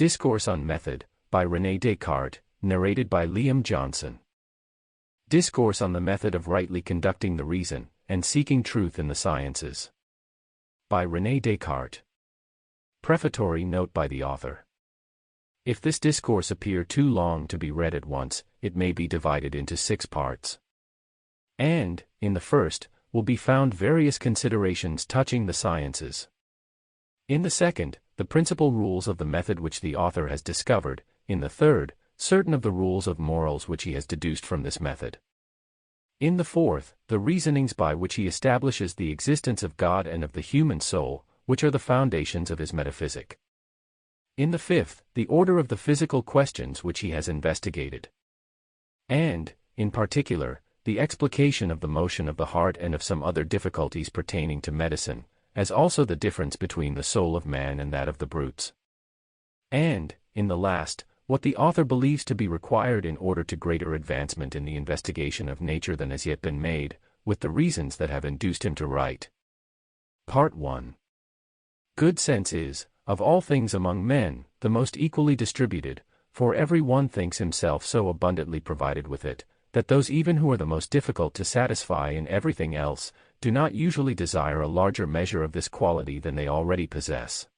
Discourse on Method, by René Descartes, narrated by Liam Johnson. Discourse on the Method of Rightly Conducting the Reason, and Seeking Truth in the Sciences. By René Descartes. Prefatory note by the author. If this discourse appear too long to be read at once, it may be divided into 6 parts. And, in the first, will be found various considerations touching the sciences. In the second, the principal rules of the method which the author has discovered. In the third, certain of the rules of morals which he has deduced from this method. In the fourth, the reasonings by which he establishes the existence of God and of the human soul, which are the foundations of his metaphysic. In the fifth, the order of the physical questions which he has investigated. And, in particular, the explication of the motion of the heart and of some other difficulties pertaining to medicine, as also the difference between the soul of man and that of the brutes. And, in the last, what the author believes to be required in order to greater advancement in the investigation of nature than has yet been made, with the reasons that have induced him to write. Part 1. Good sense is, of all things among men, the most equally distributed, for every one thinks himself so abundantly provided with it, that those even who are the most difficult to satisfy in everything else, do not usually desire a larger measure of this quality than they already possess.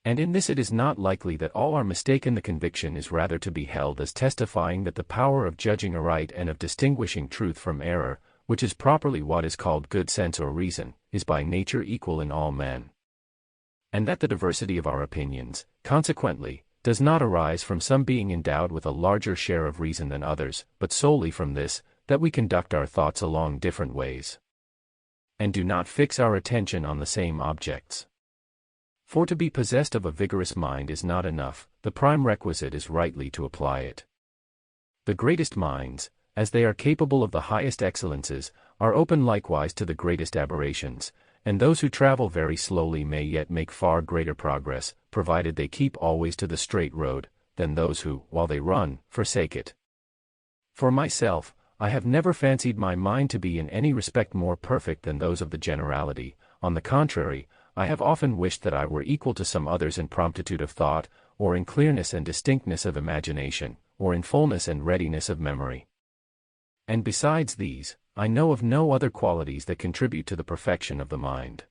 And in this it is not likely that all are mistaken. The conviction is rather to be held as testifying that the power of judging aright and of distinguishing truth from error, which is properly what is called good sense or reason, is by nature equal in all men. And that the diversity of our opinions, consequently, does not arise from some being endowed with a larger share of reason than others, but solely from this, that we conduct our thoughts along different ways, and do not fix our attention on the same objects. For to be possessed of a vigorous mind is not enough, the prime requisite is rightly to apply it. The greatest minds, as they are capable of the highest excellences, are open likewise to the greatest aberrations, and those who travel very slowly may yet make far greater progress, provided they keep always to the straight road, than those who, while they run, forsake it. For myself, I have never fancied my mind to be in any respect more perfect than those of the generality. On the contrary, I have often wished that I were equal to some others in promptitude of thought, or in clearness and distinctness of imagination, or in fullness and readiness of memory. And besides these, I know of no other qualities that contribute to the perfection of the mind.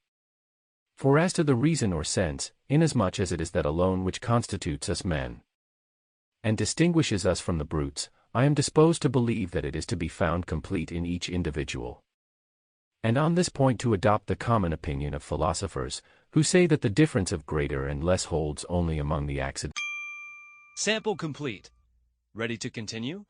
For as to the reason or sense, inasmuch as it is that alone which constitutes us men, and distinguishes us from the brutes, I am disposed to believe that it is to be found complete in each individual. And on this point to adopt the common opinion of philosophers, who say that the difference of greater and less holds only among the accidents. Sample complete. Ready to continue?